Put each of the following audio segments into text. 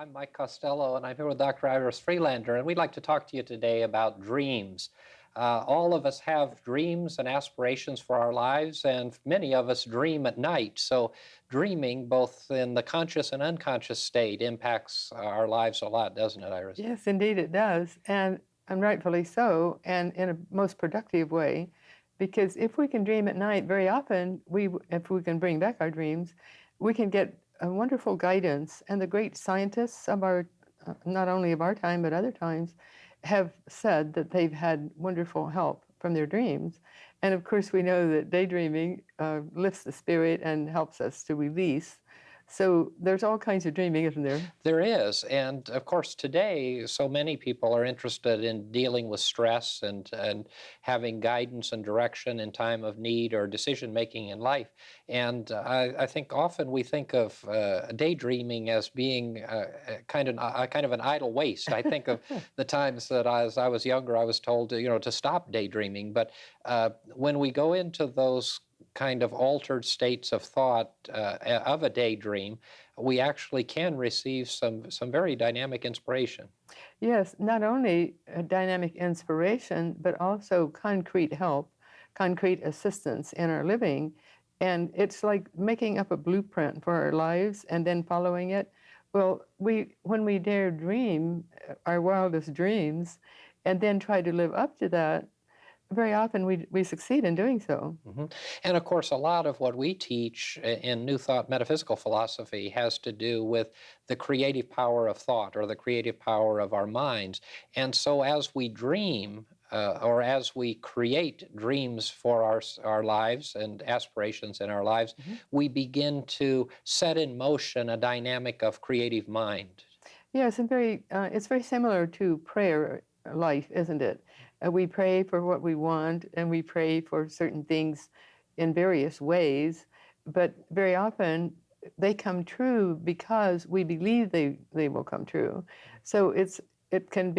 I'm Mike Costello, and I'm here with Dr. Iris Freelander, and we'd like to talk to you today about dreams. All of us have dreams and aspirations for our lives, and many of us dream at night. So dreaming, both in the conscious and unconscious state, impacts our lives a lot, doesn't it, Iris? Yes, indeed it does, and rightfully so, and in a most productive way, because if we can dream at night, very often, if we can bring back our dreams, we can get a wonderful guidance. And the great scientists of our, not only of our time, but other times, have said that they've had wonderful help from their dreams. And of course, we know that daydreaming lifts the spirit and helps us to release. So there's all kinds of dreaming, isn't there? There is. And of course, today, so many people are interested in dealing with stress and having guidance and direction in time of need or decision making in life. And I think often we think of daydreaming as being kind of an idle waste. I think of the times that as I was younger, I was told to stop daydreaming. But when we go into those kind of altered states of thought of a daydream, we actually can receive some very dynamic inspiration. Yes, not only a dynamic inspiration, but also concrete help, concrete assistance in our living. And it's like making up a blueprint for our lives and then following it. Well, when we dare dream our wildest dreams and then try to live up to that, very often we succeed in doing so. And of course, a lot of what we teach in New Thought metaphysical philosophy has to do with the creative power of thought or the creative power of our minds. And so as we dream, or as we create dreams for our lives and aspirations in our lives, we begin to set in motion a dynamic of creative mind. Yes, and it's very similar to prayer life, isn't it? We pray for what we want, and we pray for certain things in various ways, but very often they come true because we believe they will come true. So it can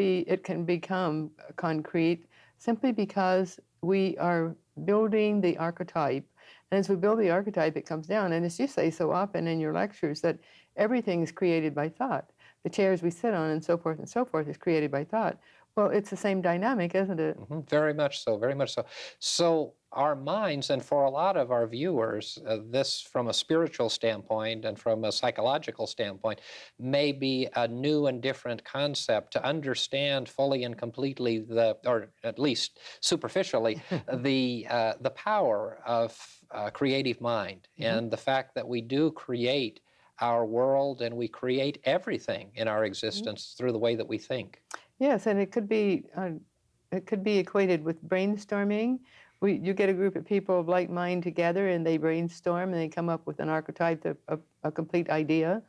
become concrete simply because we are building the archetype. And as we build the archetype, it comes down. And as you say so often in your lectures, that everything is created by thought. The chairs we sit on and so forth is created by thought. Well, it's the same dynamic, isn't it? Very much so, very much so. So our minds, and for a lot of our viewers, this from a spiritual standpoint and from a psychological standpoint, may be a new and different concept to understand fully and completely or at least superficially, the power of creative mind and the fact that we do create our world and we create everything in our existence through the way that we think. Yes, and it could be equated with brainstorming. You get a group of people of like mind together, and they brainstorm, and they come up with an archetype, a complete idea,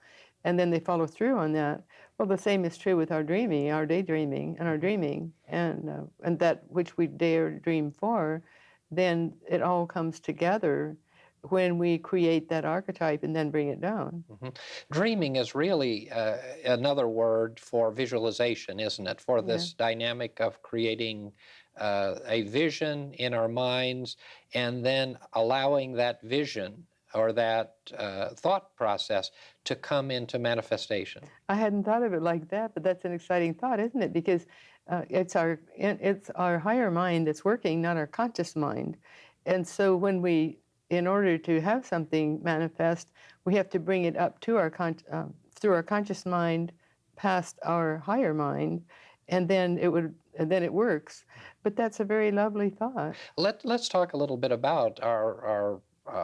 and then they follow through on that. Well, the same is true with our dreaming, our daydreaming, and our dreaming, and that which we dare dream for. Then it all comes together when we create that archetype and then bring it down. Dreaming is really another word for visualization, isn't it? For this dynamic of creating a vision in our minds and then allowing that vision or that thought process to come into manifestation. I hadn't thought of it like that, but that's an exciting thought, isn't it? Because it's our higher mind that's working, not our conscious mind. And so in order to have something manifest, we have to bring it up to through our conscious mind, past our higher mind, and then it works. But that's a very lovely thought. Let's talk a little bit about our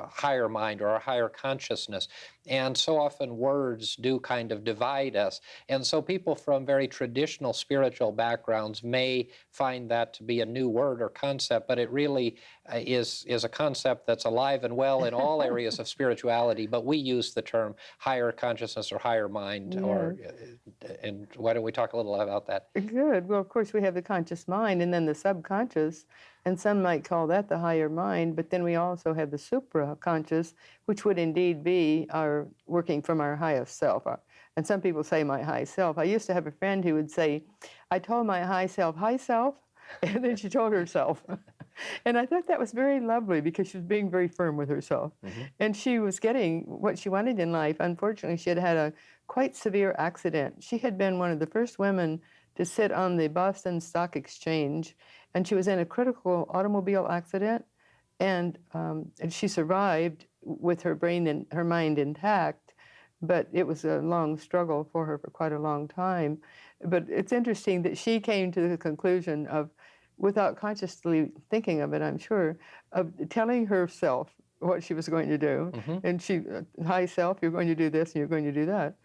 higher mind or our higher consciousness. And so often words do kind of divide us. And so people from very traditional spiritual backgrounds may find that to be a new word or concept, but it really is a concept that's alive and well in all areas of spirituality. But we use the term higher consciousness or higher mind. And why don't we talk a little about that? Good. Well, of course, we have the conscious mind and then the subconscious, and some might call that the higher mind, but then we also have the supraconscious, which would indeed be our working from our highest self. And some people say my high self. I used to have a friend who would say, I told my high self, and then she told herself. And I thought that was very lovely because she was being very firm with herself. And she was getting what she wanted in life. Unfortunately, she had had a quite severe accident. She had been one of the first women to sit on the Boston Stock Exchange, and she was in a critical automobile accident, and she survived with her brain and her mind intact, but it was a long struggle for her for quite a long time. But it's interesting that she came to the conclusion of, without consciously thinking of it, I'm sure, of telling herself what she was going to do. Hmm. And she, high self, you're going to do this and you're going to do that.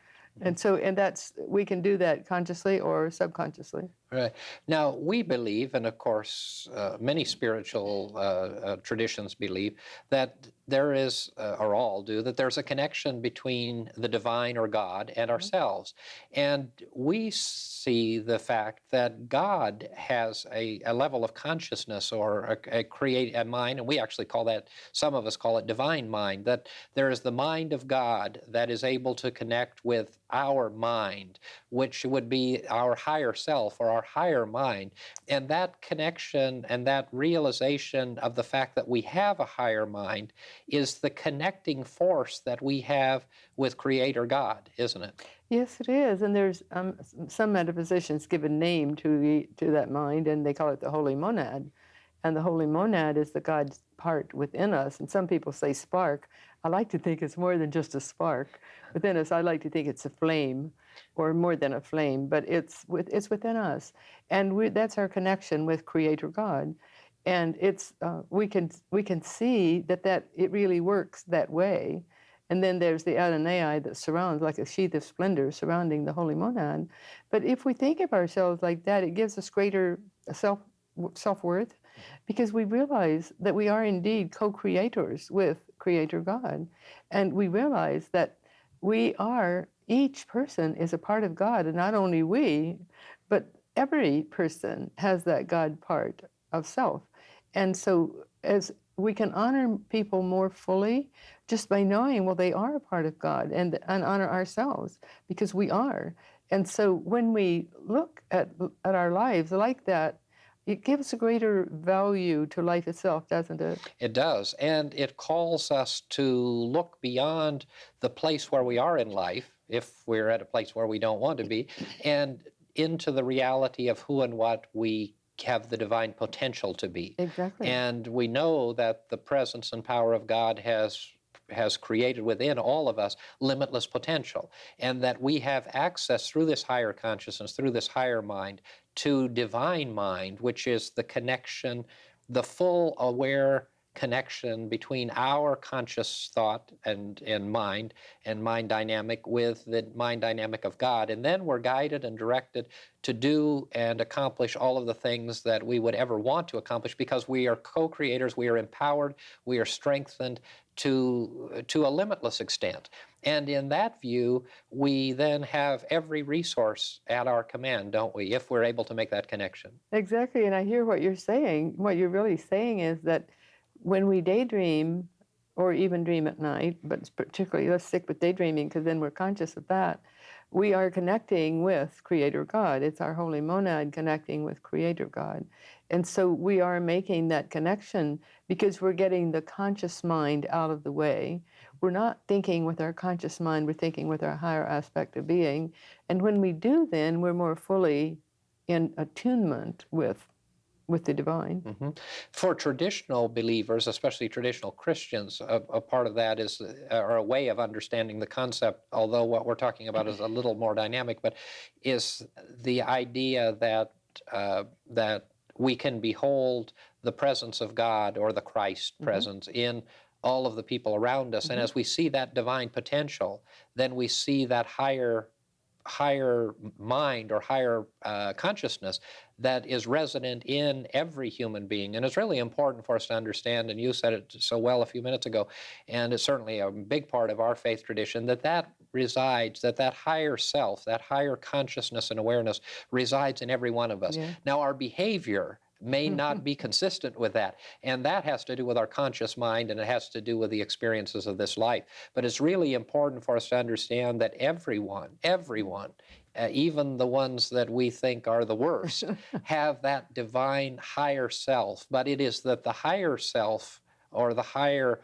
And so, and that's, we can do that consciously or subconsciously. Right. Now, we believe, and of course, many spiritual traditions believe, that there is, or all do, that there's a connection between the divine or God and ourselves. And we see the fact that God has a level of consciousness or a mind, and we actually call that, some of us call it divine mind, that there is the mind of God that is able to connect with our mind, which would be our higher self or our higher mind. And that connection and that realization of the fact that we have a higher mind is the connecting force that we have with Creator God, isn't it? Yes, it is. And there's some metaphysicians give a name to that mind, and they call it the holy monad. And the holy monad is the God part within us. And some people say spark. I like to think it's more than just a spark within us. I like to think it's a flame, or more than a flame, but it's within us, and that's our connection with Creator God. And it's we can see that it really works that way. And then there's the Adonai that surrounds, like a sheath of splendor surrounding the holy monad. But if we think of ourselves like that, it gives us greater self-worth, because we realize that we are indeed co-creators with Creator God. And we realize that each person is a part of God, and not only we, but every person has that God part of self. And so as we can honor people more fully just by knowing, well, they are a part of God, and honor ourselves because we are. And so when we look at our lives like that, it gives a greater value to life itself, doesn't it? It does. And it calls us to look beyond the place where we are in life, if we're at a place where we don't want to be, and into the reality of who and what we have the divine potential to be. Exactly. And we know that the presence and power of God has created within all of us limitless potential, and that we have access through this higher consciousness, through this higher mind, to divine mind, which is the connection, the full aware connection between our conscious thought and mind dynamic with the mind dynamic of God. And then we're guided and directed to do and accomplish all of the things that we would ever want to accomplish, because we are co-creators, we are empowered, we are strengthened to a limitless extent. And in that view, we then have every resource at our command, don't we, if we're able to make that connection. Exactly. And I hear what you're saying. What you're really saying is that when we daydream, or even dream at night, but particularly let's stick with daydreaming because then we're conscious of that, we are connecting with Creator God. It's our holy monad connecting with Creator God. And so we are making that connection because we're getting the conscious mind out of the way. We're not thinking with our conscious mind, we're thinking with our higher aspect of being. And when we do, then we're more fully in attunement with the divine. Mm-hmm. For traditional believers, especially traditional Christians, a part of that is, or a way of understanding the concept, although what we're talking about is a little more dynamic, but is the idea that that we can behold the presence of God, or the Christ presence, in all of the people around us. And as we see that divine potential, then we see that higher mind or higher consciousness that is resident in every human being. And it's really important for us to understand, and you said it so well a few minutes ago, and it's certainly a big part of our faith tradition, that resides, that higher self, that higher consciousness and awareness resides in every one of us. Yeah. Now, our behavior may not be consistent with that, and that has to do with our conscious mind, and it has to do with the experiences of this life. But it's really important for us to understand that everyone, even the ones that we think are the worst, have that divine higher self. But it is that the higher self, or the higher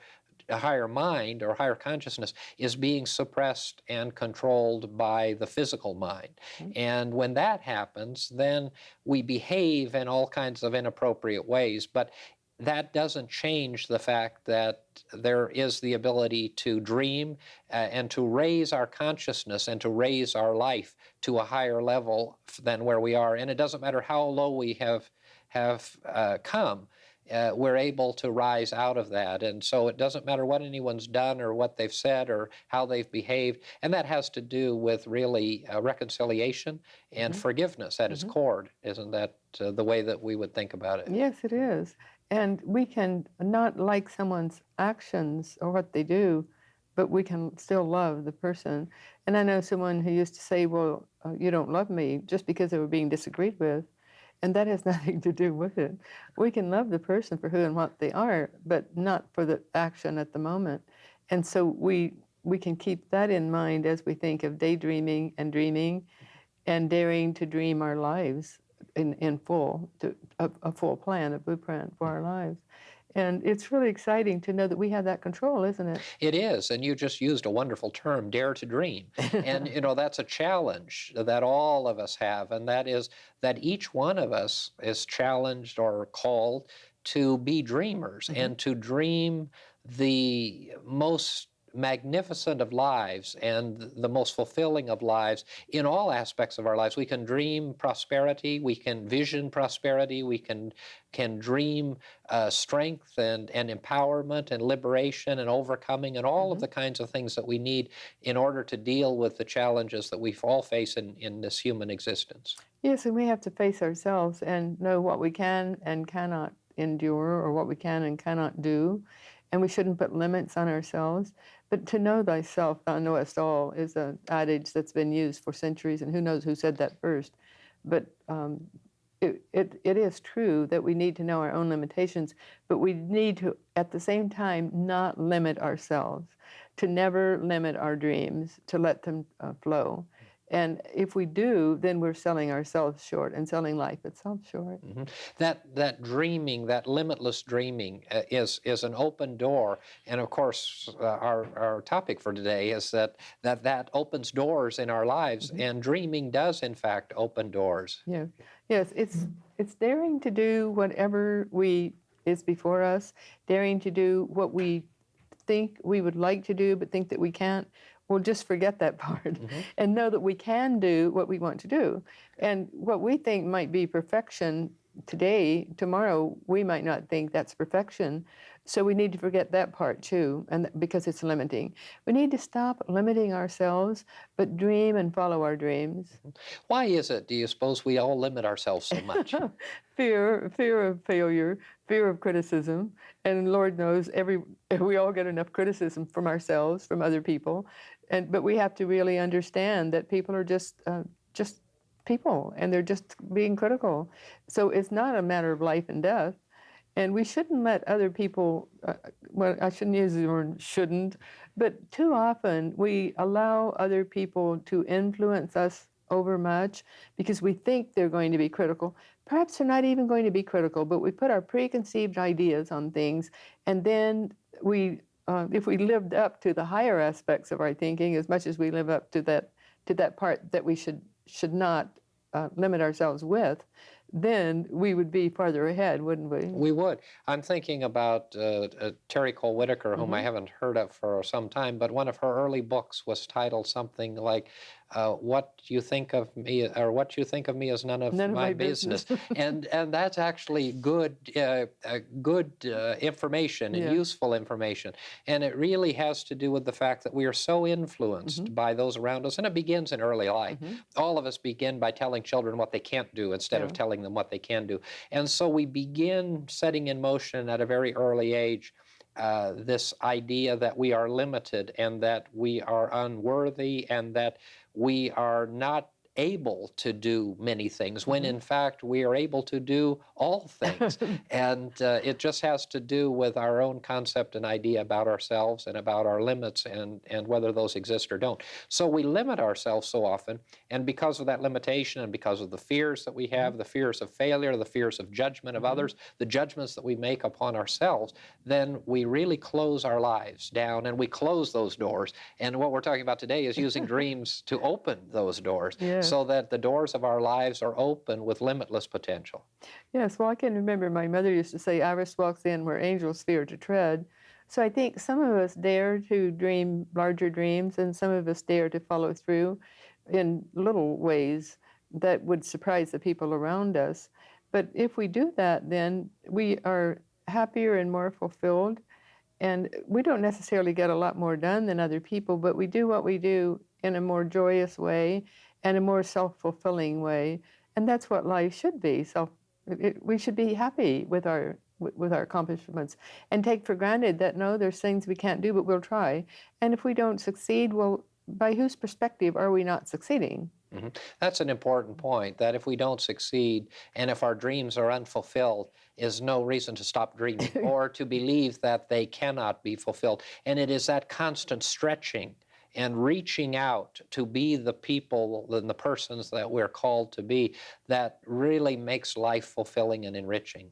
higher mind or higher consciousness is being suppressed and controlled by the physical mind. And when that happens, then we behave in all kinds of inappropriate ways. But that doesn't change the fact that there is the ability to dream and to raise our consciousness and to raise our life to a higher level than where we are. And it doesn't matter how low we have come. We're able to rise out of that. And so it doesn't matter what anyone's done or what they've said or how they've behaved. And that has to do with really reconciliation and forgiveness at its core. Isn't that the way that we would think about it? Yes, it is. And we can not like someone's actions or what they do, but we can still love the person. And I know someone who used to say, well, you don't love me just because they were being disagreed with. And that has nothing to do with it. We can love the person for who and what they are, but not for the action at the moment. And so we can keep that in mind as we think of daydreaming and dreaming and daring to dream our lives in full, a full plan, a blueprint for our lives. And it's really exciting to know that we have that control, isn't it? It is, and you just used a wonderful term, dare to dream. And that's a challenge that all of us have, and that is that each one of us is challenged or called to be dreamers and to dream the most magnificent of lives and the most fulfilling of lives in all aspects of our lives. We can dream prosperity, we can vision prosperity, we can dream strength and empowerment and liberation and overcoming and all of the kinds of things that we need in order to deal with the challenges that we all face in this human existence. Yes, and we have to face ourselves and know what we can and cannot endure or what we can and cannot do. And we shouldn't put limits on ourselves. But to know thyself, thou knowest all, is an adage that's been used for centuries, and who knows who said that first. But it is true that we need to know our own limitations, but we need to, at the same time, not limit ourselves, to never limit our dreams, to let them flow. And if we do, then we're selling ourselves short and selling life itself short. That dreaming, that limitless dreaming, is an open door. And of course, our topic for today is that opens doors in our lives, and dreaming does in fact open doors. Yeah. Yes, it's daring to do whatever is before us, daring to do what we think we would like to do but think that we can't. Well, just forget that part and know that we can do what we want to do. And what we think might be perfection today, tomorrow, we might not think that's perfection. So we need to forget that part too, and because it's limiting. We need to stop limiting ourselves, but dream and follow our dreams. Why is it, do you suppose, we all limit ourselves so much? Fear of failure, fear of criticism, and Lord knows we all get enough criticism from ourselves, from other people, but we have to really understand that people are just people, and they're just being critical. So it's not a matter of life and death, and we shouldn't let other people. Well, I shouldn't use the word shouldn't, but too often we allow other people to influence us over much because we think they're going to be critical. Perhaps they're not even going to be critical, but we put our preconceived ideas on things, and then if we lived up to the higher aspects of our thinking as much as we live up to that part that we should not limit ourselves with, then we would be farther ahead, wouldn't we? We would. I'm thinking about Terry Cole Whitaker, whom I haven't heard of for some time, but one of her early books was titled something like "What You Think of Me," or "What You Think of Me is None of My Business." and that's actually good information and useful information. And it really has to do with the fact that we are so influenced by those around us, and it begins in early life. All of us begin by telling children what they can't do instead of telling them what they can do. And so we begin setting in motion at a very early age this idea that we are limited and that we are unworthy and that we are not able to do many things, when in fact we are able to do all things. And it just has to do with our own concept and idea about ourselves and about our limits and whether those exist or don't. So we limit ourselves so often, and because of that limitation and because of the fears that we have, the fears of failure, the fears of judgment of others, the judgments that we make upon ourselves, then we really close our lives down and we close those doors. And what we're talking about today is using dreams to open those doors, Yes. so that the doors of our lives are open with limitless potential. Yes, well, I can remember my mother used to say, Iris walks in where angels fear to tread. So I think some of us dare to dream larger dreams, and some of us dare to follow through in little ways that would surprise the people around us. But if we do that, then we are happier and more fulfilled. And we don't necessarily get a lot more done than other people, but we do what we do in a more joyous way and a more self-fulfilling way. And that's what life should be. We should be happy with our accomplishments and take for granted that, no, there's things we can't do, but we'll try. And if we don't succeed, well, by whose perspective are we not succeeding? That's an important point, that if we don't succeed and if our dreams are unfulfilled, is no reason to stop dreaming or to believe that they cannot be fulfilled. And it is that constant stretching and reaching out to be the people and the persons that we're called to be that really makes life fulfilling and enriching.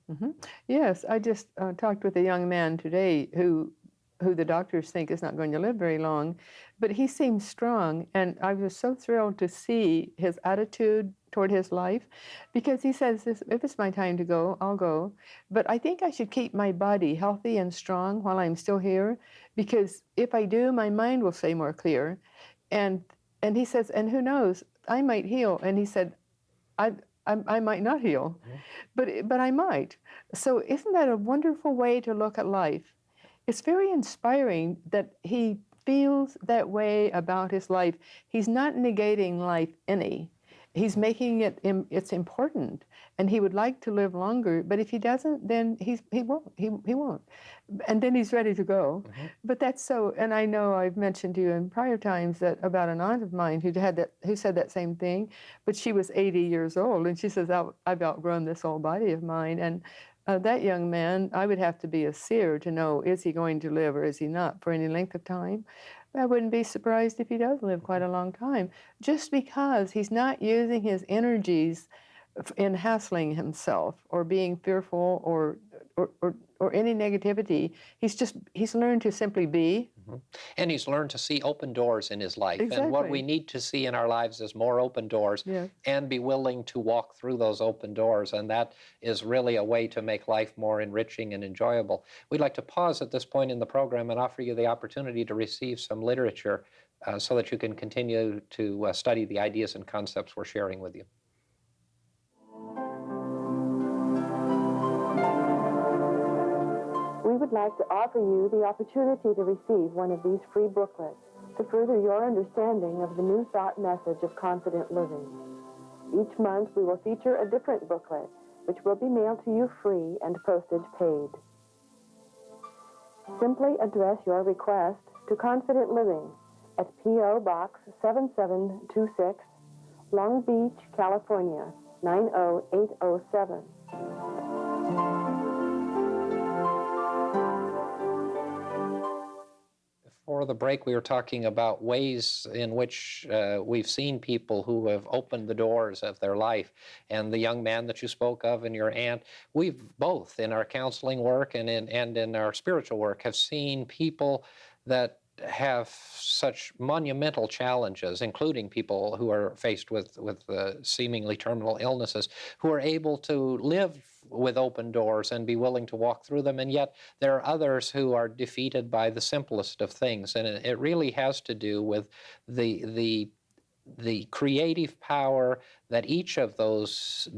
Yes, I just talked with a young man today who the doctors think is not going to live very long, but he seems strong, and I was so thrilled to see his attitude toward his life, because he says, if it's my time to go, I'll go, but I think I should keep my body healthy and strong while I'm still here, because if I do, my mind will stay more clear. And he says, and who knows, I might heal. And he said, I might not heal, but I might. So isn't that a wonderful way to look at life? It's very inspiring that he feels that way about his life. He's not negating life any. He's making it's important, and he would like to live longer, but if he doesn't, then he won't. And then he's ready to go. But that's so, and I know I've mentioned to you in prior times that about an aunt of mine who said that same thing, but she was 80 years old, and she says, I've outgrown this old body of mine. And that young man, I would have to be a seer to know, is he going to live or is he not for any length of time? I wouldn't be surprised if he does live quite a long time, just because he's not using his energies in hassling himself or being fearful or any negativity. He's learned to simply be. And he's learned to see open doors in his life. Exactly. And what we need to see in our lives is more open doors, Yes. and be willing to walk through those open doors. And that is really a way to make life more enriching and enjoyable. We'd like to pause at this point in the program and offer you the opportunity to receive some literature so that you can continue to study the ideas and concepts we're sharing with you. We would like to offer you the opportunity to receive one of these free booklets to further your understanding of the New Thought message of confident living. Each month we will feature a different booklet, which will be mailed to you free and postage paid. Simply address your request to Confident Living at P.O. Box 7726, Long Beach, California, 90807. Before the break, we were talking about ways in which we've seen people who have opened the doors of their life. And the young man that you spoke of and your aunt, we've both, in our counseling work and in our spiritual work, have seen people that have such monumental challenges, including people who are faced with seemingly terminal illnesses, who are able to live with open doors and be willing to walk through them. And yet there are others who are defeated by the simplest of things. And it really has to do with the creative power that each of those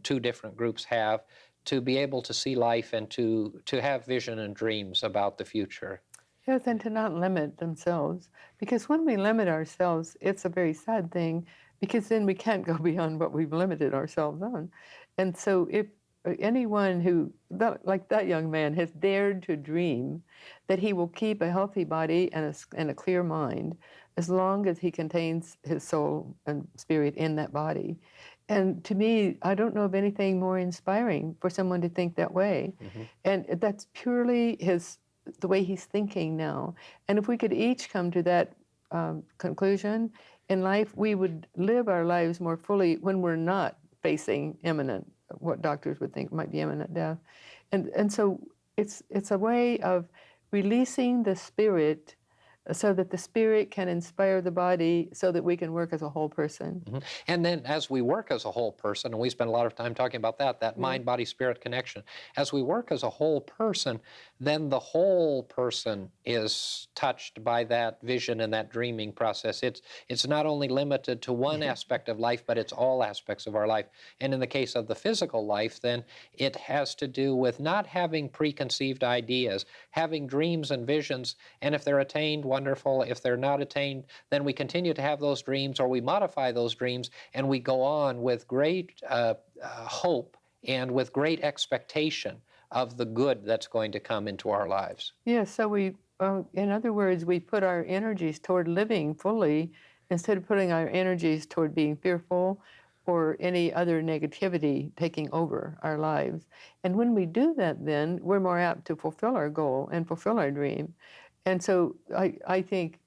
two different groups have to be able to see life and to have vision and dreams about the future. Yes, and to not limit themselves. Because when we limit ourselves, it's a very sad thing, because then we can't go beyond what we've limited ourselves on. And so anyone who, like that young man, has dared to dream that he will keep a healthy body and a clear mind as long as he contains his soul and spirit in that body. And to me, I don't know of anything more inspiring for someone to think that way. And that's purely the way he's thinking now. And if we could each come to that conclusion in life, we would live our lives more fully when we're not facing imminent, what doctors would think might be imminent death. And so it's a way of releasing the spirit so that the spirit can inspire the body so that we can work as a whole person. And then as we work as a whole person, and we spend a lot of time talking about that mind, body, spirit connection, as we work as a whole person, then the whole person is touched by that vision and that dreaming process. It's not only limited to one aspect of life, but it's all aspects of our life. And in the case of the physical life, then it has to do with not having preconceived ideas, having dreams and visions, and if they're attained, wonderful. If they're not attained, then we continue to have those dreams, or we modify those dreams, and we go on with great hope and with great expectation of the good that's going to come into our lives. Yes, so in other words, we put our energies toward living fully instead of putting our energies toward being fearful or any other negativity taking over our lives. And when we do that, then we're more apt to fulfill our goal and fulfill our dream. And so I think,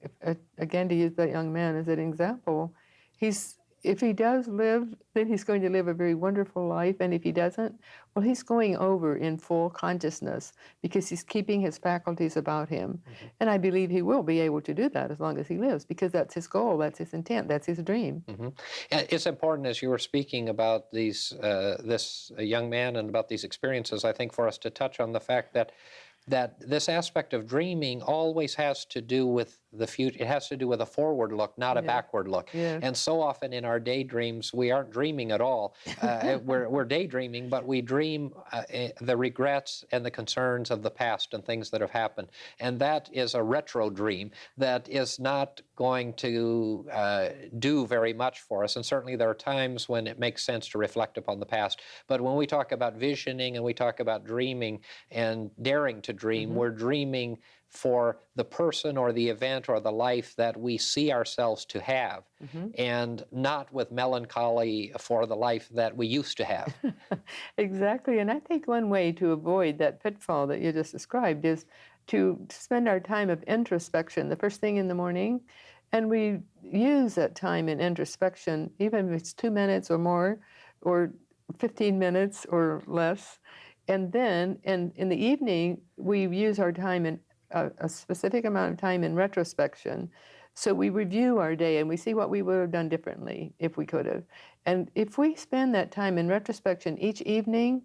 again, to use that young man as an example, if he does live, then he's going to live a very wonderful life. And if he doesn't, well, he's going over in full consciousness because he's keeping his faculties about him. And I believe he will be able to do that as long as he lives, because that's his goal, that's his intent, that's his dream. It's important, as you were speaking about this young man and about these experiences, I think, for us to touch on the fact that this aspect of dreaming always has to do with the future. It has to do with a forward look, not a backward look. Yes. And so often in our daydreams, we aren't dreaming at all. We're daydreaming, but we dream the regrets and the concerns of the past and things that have happened. And that is a retro dream that is not going to do very much for us. And certainly there are times when it makes sense to reflect upon the past. But when we talk about visioning and we talk about dreaming and daring to dream, we're dreaming for the person or the event or the life that we see ourselves to have, and not with melancholy for the life that we used to have. Exactly. And I think one way to avoid that pitfall that you just described is to spend our time of introspection the first thing in the morning. And we use that time in introspection, even if it's 2 minutes or more, or 15 minutes or less. And then in the evening, we use our time in a specific amount of time in retrospection. So we review our day and we see what we would have done differently if we could have. And if we spend that time in retrospection each evening,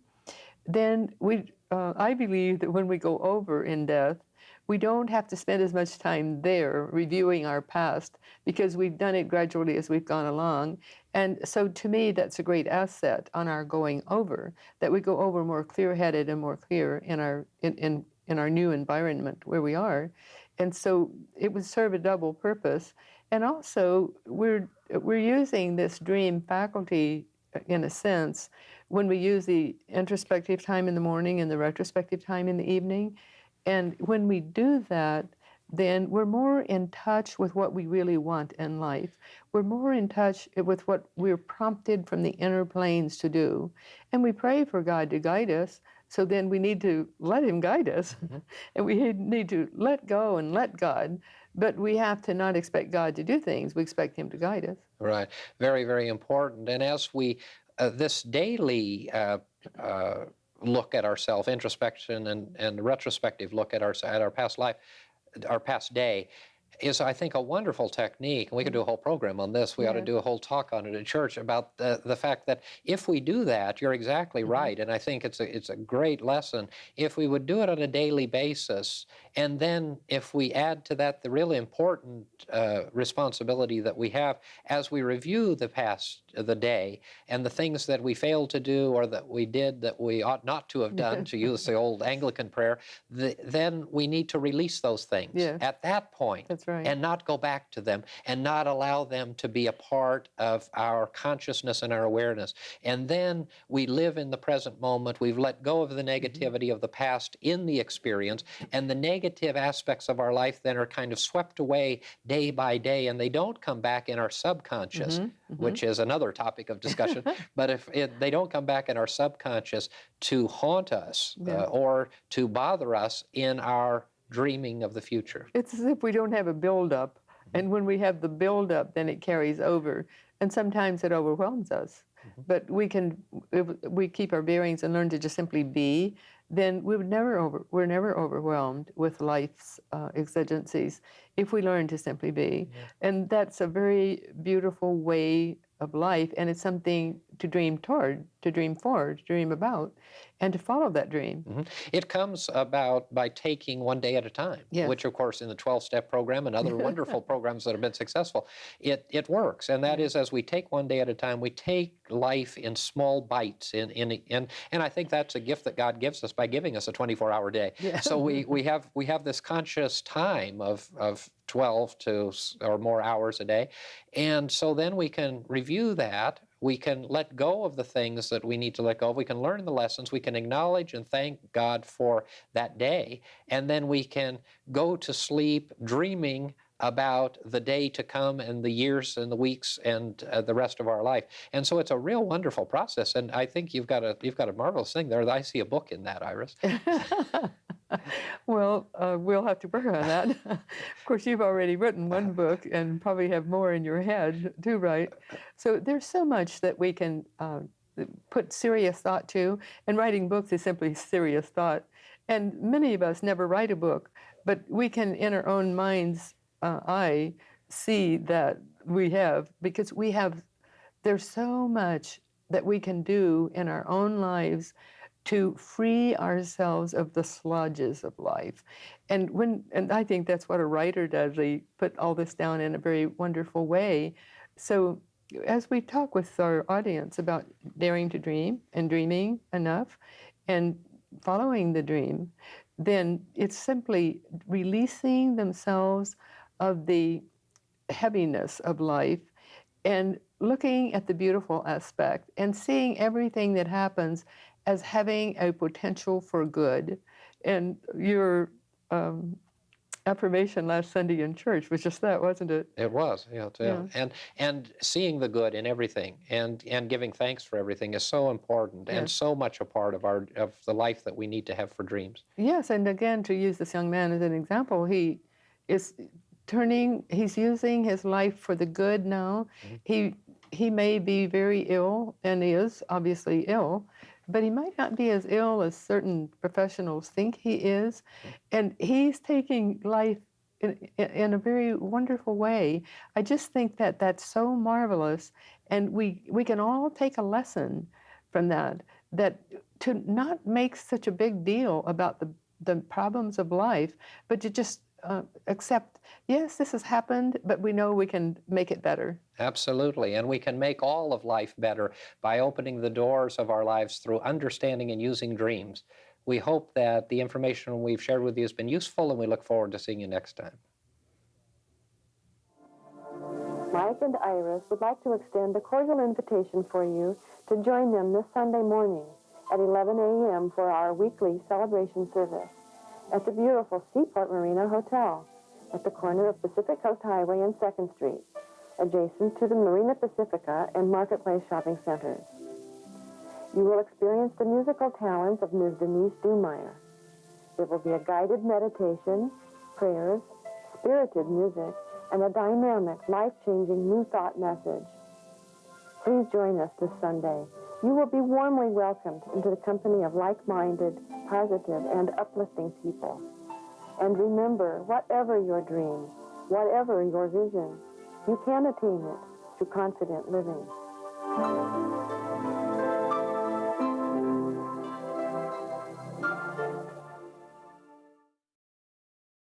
then I believe that when we go over in death, we don't have to spend as much time there reviewing our past because we've done it gradually as we've gone along. And so to me, that's a great asset on our going over, that we go over more clear-headed and more clear in our new environment where we are. And so it would serve a double purpose. And also, we're using this dream faculty, in a sense, when we use the introspective time in the morning and the retrospective time in the evening. And when we do that, then we're more in touch with what we really want in life. We're more in touch with what we're prompted from the inner planes to do. And we pray for God to guide us, so then we need to let Him guide us. And we need to let go and let God. But we have to not expect God to do things. We expect Him to guide us. Right. Very, very important. And as we, this daily look at ourselves, introspection and retrospective look at our past life, our past day, is, I think, a wonderful technique. And we could do a whole program on this. We ought to do a whole talk on it at church about the fact that if we do that, you're exactly right. And I think it's a great lesson. If we would do it on a daily basis, and then if we add to that the really important responsibility that we have as we review the day, and the things that we failed to do or that we did that we ought not to have done, to use the old Anglican prayer, then we need to release those things. Yes. At that point, That's That's right. and not go back to them and not allow them to be a part of our consciousness and our awareness. And then we live in the present moment. We've let go of the negativity of the past in the experience, and the negative aspects of our life then are kind of swept away day by day, and they don't come back in our subconscious, which is another topic of discussion. But if they don't come back in our subconscious to haunt us or to bother us in our dreaming of the future. It's as if we don't have a buildup, and when we have the buildup, then it carries over, and sometimes it overwhelms us. But we can, if we keep our bearings and learn to just simply be, then we're never overwhelmed with life's exigencies if we learn to simply be. And that's a very beautiful way of life, and it's something to dream toward, to dream for, to dream about, and to follow that dream. It comes about by taking one day at a time, which of course in the 12-step program and other wonderful programs that have been successful, it works. And that is, as we take one day at a time, we take life in small bites. And I think that's a gift that God gives us by giving us a 24-hour day. So we have this conscious time of 12 to or more hours a day. And so then we can review that. We can let go of the things that we need to let go of. We can learn the lessons. We can acknowledge and thank God for that day. And then we can go to sleep dreaming about the day to come and the years and the weeks and the rest of our life. And so it's a real wonderful process. And I think you've got a marvelous thing there. I see a book in that, Iris. Well, we'll have to work on that. Of course, you've already written one book and probably have more in your head to write. So there's so much that we can put serious thought to, and writing books is simply serious thought. And many of us never write a book, but we can, in our own mind's eye, see that we have, because there's so much that we can do in our own lives to free ourselves of the sludges of life. And I think that's what a writer does. They put all this down in a very wonderful way. So as we talk with our audience about daring to dream and dreaming enough and following the dream, then it's simply releasing themselves of the heaviness of life and looking at the beautiful aspect and seeing everything that happens as having a potential for good. And your affirmation last Sunday in church was just that, wasn't it? It was, yeah. And seeing the good in everything and giving thanks for everything is so important and so much a part of the life that we need to have for dreams. Yes, and again, to use this young man as an example, he's using his life for the good now. He may be very ill, and he is obviously ill, but he might not be as ill as certain professionals think he is. And he's taking life in a very wonderful way. I just think that that's so marvelous. And we can all take a lesson from that to not make such a big deal about the problems of life, but to just accept, yes, this has happened, but we know we can make it better. Absolutely. And we can make all of life better by opening the doors of our lives through understanding and using dreams. We hope that the information we've shared with you has been useful, and we look forward to seeing you next time. Mike and Iris would like to extend a cordial invitation for you to join them this Sunday morning at 11 a.m. for our weekly celebration service at the beautiful Seaport Marina Hotel at the corner of Pacific Coast Highway and 2nd Street, adjacent to the Marina Pacifica and Marketplace shopping centers. You will experience the musical talents of Ms. Denise Dumeyer. There will be a guided meditation, prayers, spirited music, and a dynamic, life-changing New Thought message. Please join us this Sunday. You will be warmly welcomed into the company of like-minded, positive, and uplifting people. And remember, whatever your dream, whatever your vision, you can attain it through confident living.